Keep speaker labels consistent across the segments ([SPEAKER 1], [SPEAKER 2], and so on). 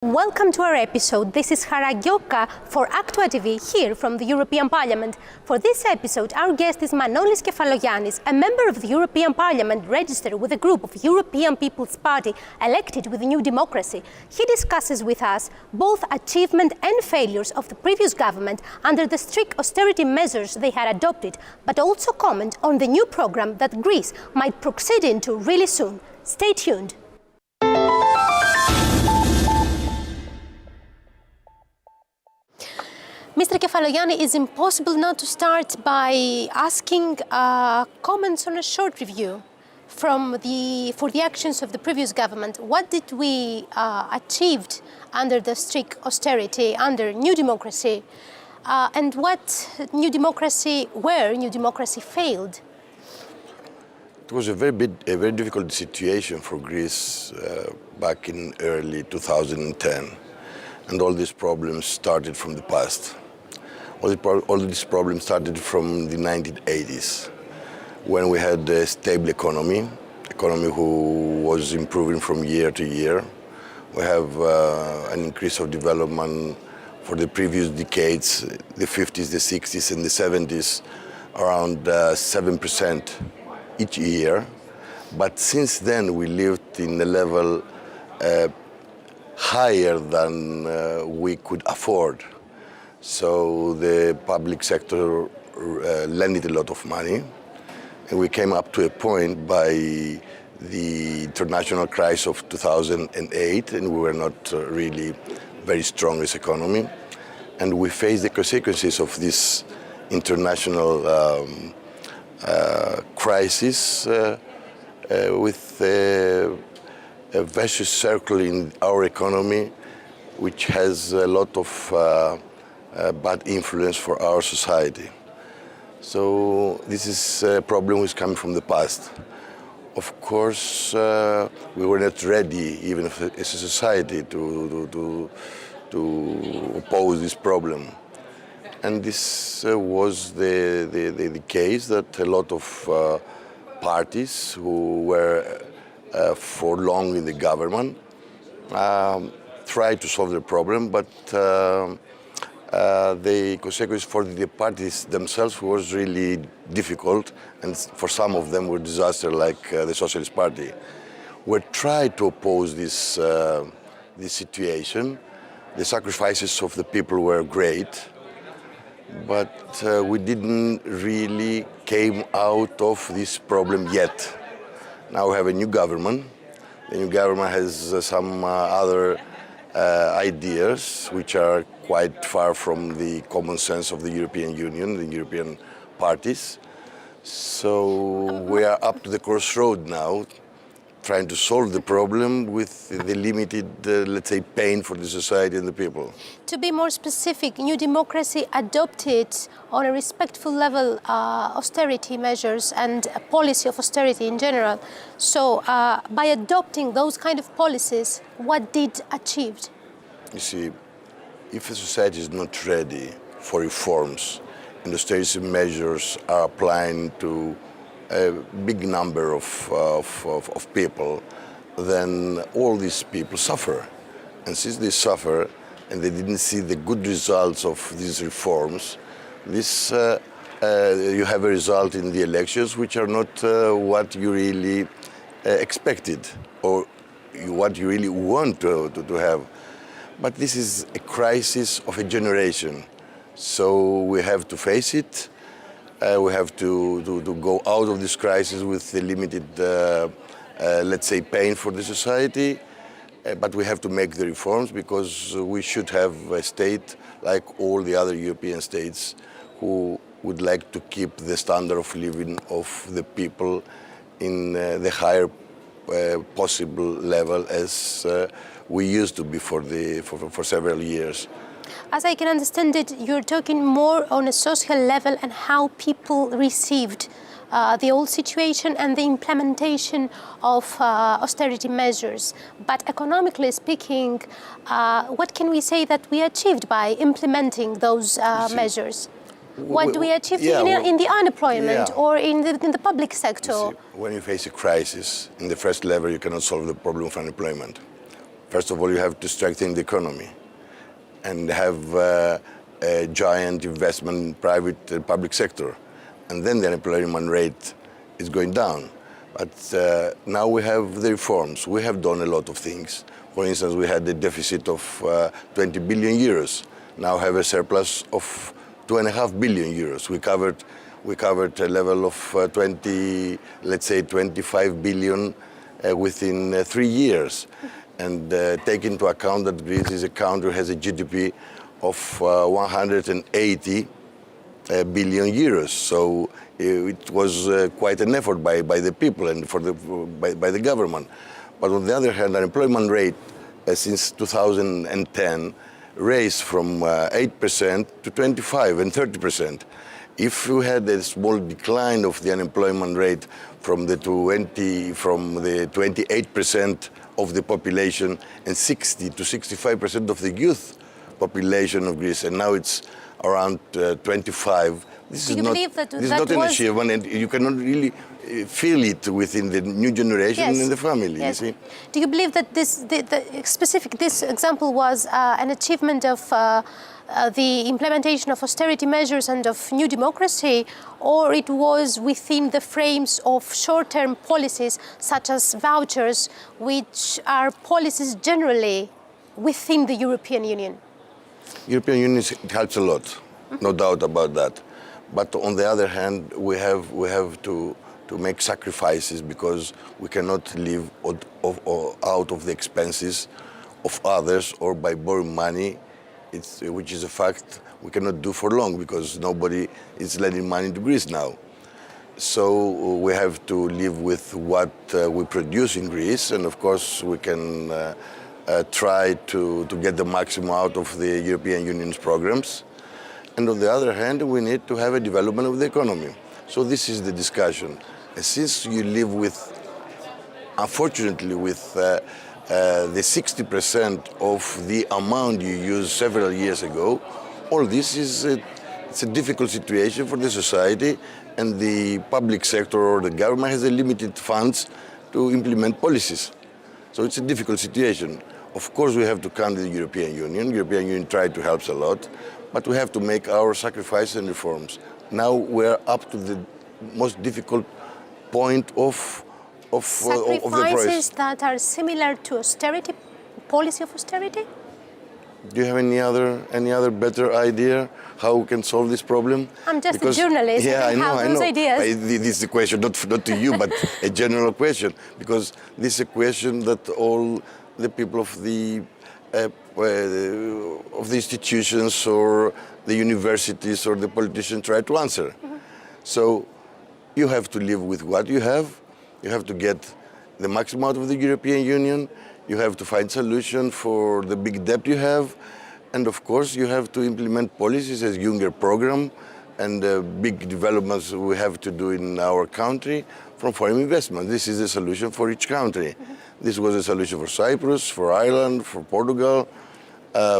[SPEAKER 1] Welcome to our episode. This is Hara Gyoka for Actua TV here from the European Parliament. For this episode, our guest is Manolis Kefalogiannis, a member of the European Parliament registered with a group of European People's Party elected with New Democracy. He discusses with us both achievement and failures of the previous government under the strict austerity measures they had adopted, but also comment on the new program that Greece might proceed into really soon. Stay tuned. Mr. Kefalogiannis, it's impossible not to start by asking comments on a short review for the actions of the previous government. What did we achieve under the strict austerity, under New Democracy, and where New Democracy failed?
[SPEAKER 2] It was a very difficult situation for Greece back in early 2010, and all these problems started from the past. All these problems started from the 1980s, when we had a stable economy who was improving from year to year. We have an increase of development for the previous decades, the 50s, the 60s, and the 70s, around 7% each year. But since then, we lived in a level higher than we could afford. So the public sector lended a lot of money, and we came up to a point by the international crisis of 2008, and we were not really very strong as economy, and we faced the consequences of this international crisis with a vicious circle in our economy, which has a lot of bad influence for our society. So this is a problem which is coming from the past. Of course, we were not ready, even as a society, to oppose this problem. And this was the case that a lot of parties who were for long in the government tried to solve the problem, but the consequences for the parties themselves was really difficult, and for some of them were disaster, like the Socialist Party. We tried to oppose this situation. The sacrifices of the people were great, but we didn't really came out of this problem yet. Now we have a new government. The new government has some other ideas which are quite far from the common sense of the European Union, the European parties. So we are up to the crossroad now, trying to solve the problem with the limited, let's say, pain for the society and the people.
[SPEAKER 1] To be more specific, New Democracy adopted on a respectful level austerity measures and a policy of austerity in general. So by adopting those kind of policies, what did achieved?
[SPEAKER 2] You see, if a society is not ready for reforms and austerity measures are applying to a big number of people, then all these people suffer. And since they suffer and they didn't see the good results of these reforms, you have a result in the elections which are not what you really expected or what you really want to have. But this is a crisis of a generation. So we have to face it. We have to go out of this crisis with the limited, let's say, pain for the society. But we have to make the reforms because we should have a state like all the other European states who would like to keep the standard of living of the people in the higher possible level as we used to be for several years.
[SPEAKER 1] As I can understand it, you're talking more on a social level and how people received the old situation and the implementation of austerity measures. But economically speaking, what can we say that we achieved by implementing those measures? What do we achieve in the unemployment or in the public sector?
[SPEAKER 2] You see, when you face a crisis, in the first level, you cannot solve the problem of unemployment. First of all, you have to strengthen the economy and have a giant investment in private and public sector. And then the unemployment rate is going down. But now we have the reforms. We have done a lot of things. For instance, we had a deficit of 20 billion euros. Now have a surplus of 2.5 billion euros. We covered a level of 25 billion within 3 years. And take into account that Greece is a country has a GDP of 180 billion euros. So it was quite an effort by the people and by the government. But on the other hand, unemployment rate since 2010 raised from 8% to 25 and 30%. If you had a small decline of the unemployment rate from the 28% of the population and 60 to 65% of the youth population of Greece, and now it's around 25. This is not an achievement, and you cannot really feel it within the new generation and in the family.
[SPEAKER 1] Yes.
[SPEAKER 2] You see?
[SPEAKER 1] Do you believe that this example was an achievement of the implementation of austerity measures and of new democracy, or it was within the frames of short-term policies such as vouchers, which are policies generally within the European Union?
[SPEAKER 2] European Union helps a lot, no doubt about that. But on the other hand, we have to make sacrifices because we cannot live out of the expenses of others or by borrowing money, which is a fact we cannot do for long because nobody is lending money to Greece now. So we have to live with what we produce in Greece, and of course we can try to get the maximum out of the European Union's programs. And on the other hand, we need to have a development of the economy. So this is the discussion. Since you live with, unfortunately, with the 60% of the amount you used several years ago, all this is it's a difficult situation for the society, and the public sector or the government has a limited funds to implement policies. So it's a difficult situation. Of course, we have to come to the European Union. The European Union tried to help a lot, but we have to make our sacrifices and reforms. Now we're up to the most difficult point of the
[SPEAKER 1] sacrifices that are similar to austerity, policy of austerity?
[SPEAKER 2] Do you have any other better idea how we can solve this problem?
[SPEAKER 1] I'm just a journalist.
[SPEAKER 2] Yeah,
[SPEAKER 1] I know. Those ideas.
[SPEAKER 2] This is a question not to you, but a general question, because this is a question that all the people of the institutions or the universities or the politicians try to answer. Mm-hmm. So you have to live with what you have. You have to get the maximum out of the European Union. You have to find solution for the big debt you have. And of course, you have to implement policies as Juncker program and big developments we have to do in our country from foreign investment. This is a solution for each country. Mm-hmm. This was a solution for Cyprus, for Ireland, for Portugal,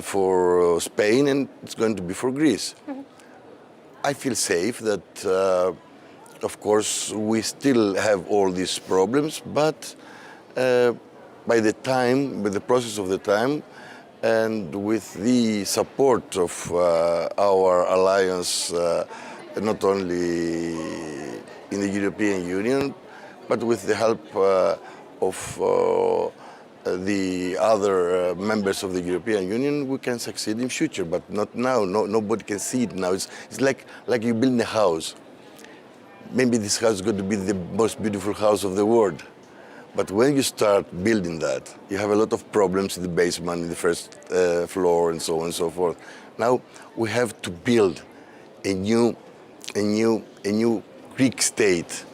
[SPEAKER 2] for Spain, and it's going to be for Greece. Mm-hmm. I feel safe that, of course, we still have all these problems, but by the process of the time, and with the support of our alliance, not only in the European Union, but with the help of the other members of the European Union, we can succeed in future, but not now. Nobody can see it now. It's like you build a house. Maybe this house is going to be the most beautiful house of the world. But when you start building that, you have a lot of problems in the basement, in the first floor, and so on and so forth. Now we have to build a new Greek state,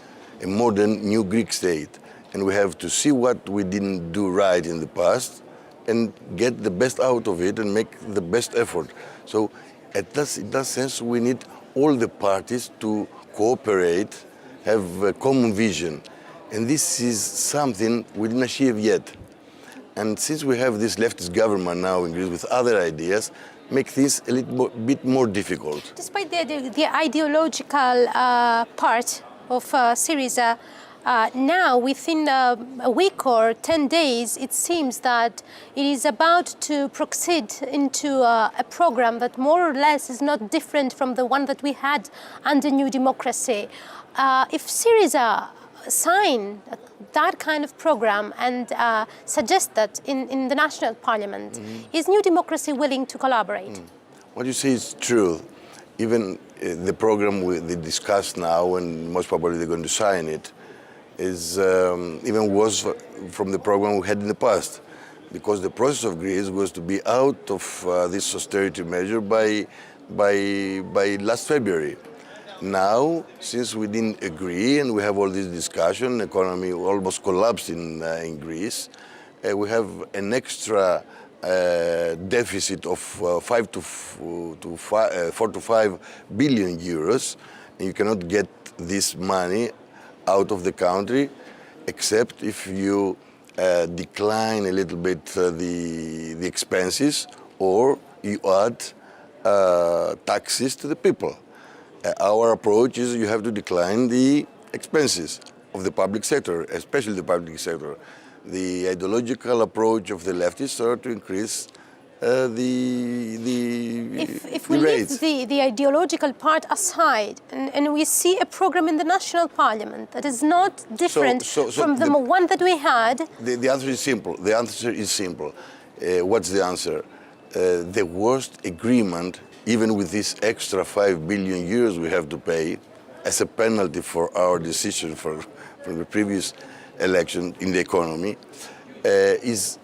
[SPEAKER 2] a modern new Greek state. And we have to see what we didn't do right in the past and get the best out of it and make the best effort. So in that sense, we need all the parties to cooperate, have a common vision. And this is something we didn't achieve yet. And since we have this leftist government now in Greece with other ideas, make things a bit more difficult.
[SPEAKER 1] Despite the ideological part of Syriza, Now, within a week or 10 days, it seems that it is about to proceed into a program that more or less is not different from the one that we had under New Democracy. If Syriza sign that kind of program and suggest that in the national parliament, is New Democracy willing to collaborate?
[SPEAKER 2] What you say is true. Even the program they discuss now, and most probably they're going to sign it, is even worse from the program we had in the past, because the process of Greece was to be out of this austerity measure by last February. Now, since we didn't agree and we have all this discussion, economy almost collapsed in Greece, we have an extra deficit of 4 to 5 billion euros, and you cannot get this money out of the country except if you decline a little bit the expenses, or you add taxes to the people. Our approach is you have to decline the expenses of the public sector, especially the public sector. The ideological approach of the leftists are to increase
[SPEAKER 1] If we
[SPEAKER 2] rates.
[SPEAKER 1] leave the ideological part aside and we see a program in the national parliament that is not different from the one that we had.
[SPEAKER 2] The answer is simple. The answer is simple. What's the answer? The worst agreement, even with this extra 5 billion euros we have to pay as a penalty for our decision from the previous election in the economy, is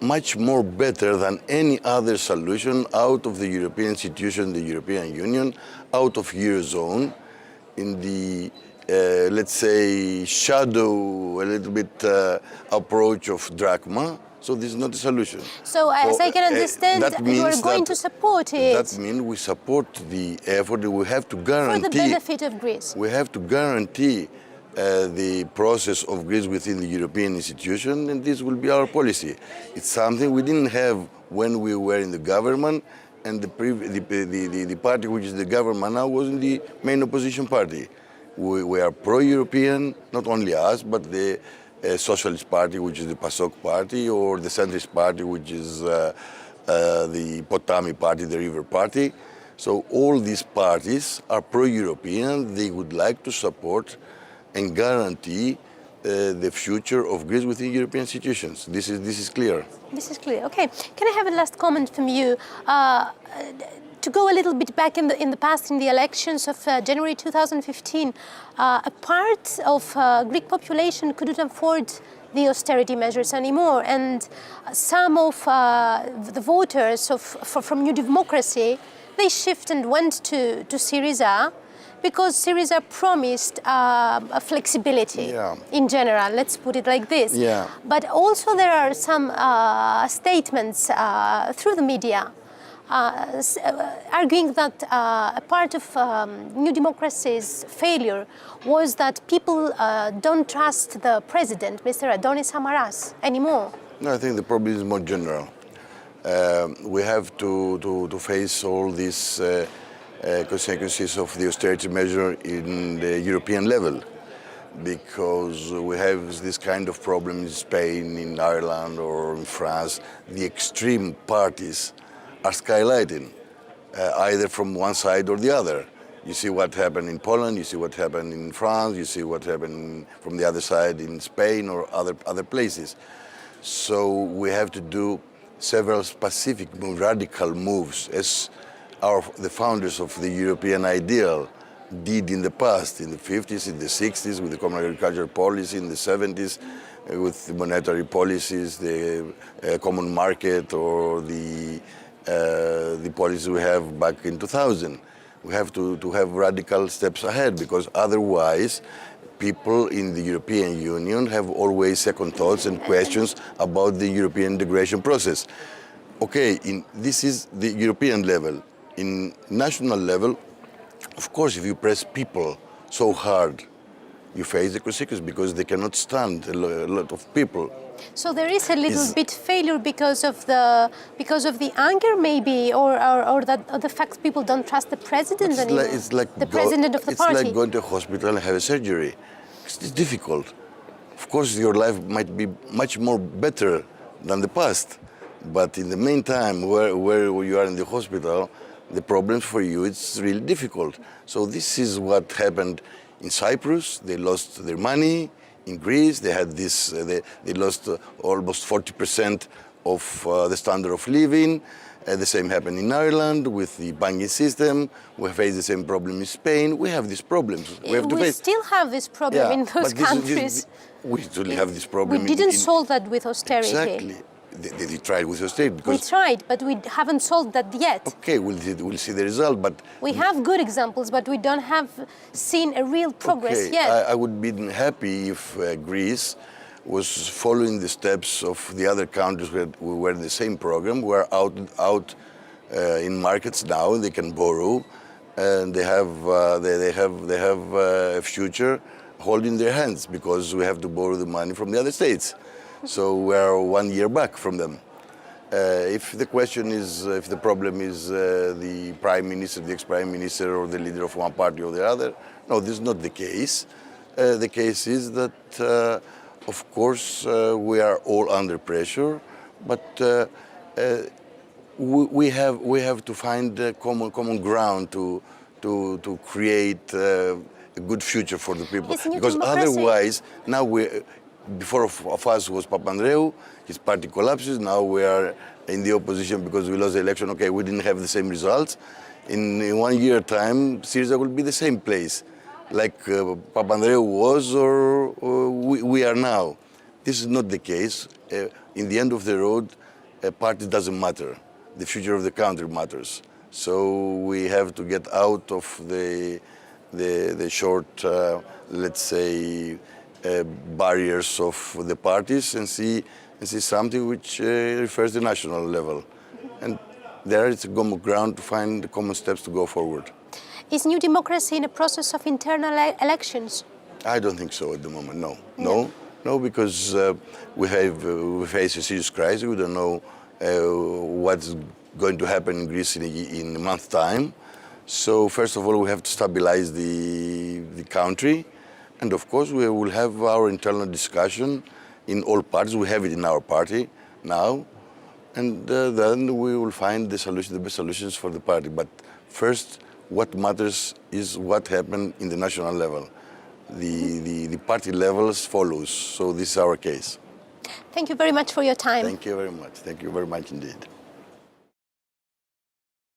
[SPEAKER 2] much more better than any other solution out of the European institution, the European Union, out of Eurozone, in the, let's say, shadow, a little bit approach of drachma. So this is not a solution.
[SPEAKER 1] So as I can understand, you are going to support it.
[SPEAKER 2] That means we support the effort. We have to guarantee...
[SPEAKER 1] For the benefit of Greece.
[SPEAKER 2] We have to guarantee the process of Greece within the European institution, and this will be our policy. It's something we didn't have when we were in the government, and the party which is the government now wasn't the main opposition party. We are pro-European, not only us, but the Socialist Party, which is the PASOK party, or the Centrist Party, which is the Potami Party, the River Party. So all these parties are pro-European. They would like to support and guarantee the future of Greece within European institutions. This is clear.
[SPEAKER 1] This is clear. Okay. Can I have a last comment from you? To go a little bit back in the past, in the elections of January 2015, a part of Greek population couldn't afford the austerity measures anymore, and some of the voters from New Democracy, they shifted and went to Syriza, because Syriza promised flexibility in general, let's put it like this.
[SPEAKER 2] Yeah.
[SPEAKER 1] But also there are some statements through the media arguing that a part of New Democracy's failure was that people don't trust the president, Mr. Adonis Samaras, anymore.
[SPEAKER 2] No, I think the problem is more general. We have to face all these consequences of the austerity measure in the European level, because we have this kind of problem in Spain, in Ireland, or in France. The extreme parties are skylighting, either from one side or the other. You see what happened in Poland, you see what happened in France, you see what happened from the other side in Spain or other places. So we have to do several specific radical moves, as the founders of the European ideal did in the past, in the 50s, in the 60s, with the common agricultural policy, in the 70s, with the monetary policies, the common market, or the policies we have back in 2000. We have to have radical steps ahead, because otherwise people in the European Union have always second thoughts and questions about the European integration process. Okay, this is the European level. In national level, of course, if you press people so hard, you face the consequences, because they cannot stand a lot of people.
[SPEAKER 1] So there is a little bit failure because of the anger, maybe, or the fact people don't trust the president anymore.
[SPEAKER 2] It's like
[SPEAKER 1] the president of the party.
[SPEAKER 2] It's like going to a hospital and have a surgery. It's difficult. Of course, your life might be much more better than the past, but in the meantime, where you are in the hospital, the problems for you, it's really difficult. So this is what happened in Cyprus. They lost their money. In Greece, they had this. They lost almost 40% of the standard of living. The same happened in Ireland with the banking system. We face the same problem in Spain. We have these problems.
[SPEAKER 1] We still have this problem in those countries.
[SPEAKER 2] We still have this problem.
[SPEAKER 1] We didn't solve that with austerity.
[SPEAKER 2] Exactly. They tried with austerity.
[SPEAKER 1] We tried, but we haven't solved that yet.
[SPEAKER 2] Okay, we'll see the result, but...
[SPEAKER 1] We have good examples, but we don't have seen a real progress yet.
[SPEAKER 2] I would be happy if Greece was following the steps of the other countries who were in the same program, who are out in markets now. They can borrow, and they have a future holding their hands, because we have to borrow the money from the other states. So we are 1 year back from them. If the question is, if the problem is the prime minister, the ex-prime minister, or the leader of one party or the other, no, this is not the case. The case is that, of course, we are all under pressure, but we have to find common ground to create a good future for the people. Because otherwise, now before of us was Papandreou, his party collapses. Now we are in the opposition because we lost the election. Okay, we didn't have the same results. In 1 year time, Syriza will be the same place, like Papandreou was or we are now. This is not the case. In the end of the road, a party doesn't matter. The future of the country matters. So we have to get out of the short, let's say, barriers of the parties and see something which refers to the national level. And there it's a common ground to find common steps to go forward. Is New Democracy in a process of internal elections? I don't think so at the moment, no. No, because we face a serious crisis. We don't know what's going to happen in Greece in a month's time. So first of all, we have to stabilize the country. And of course, we will have our internal discussion in all parties. We have it in our party now. And then we will find the best solutions for the party. But first, what matters is what happened in the national level. The party levels follows. So this is our case. Thank you very much for your time. Thank you very much. Thank you very much indeed.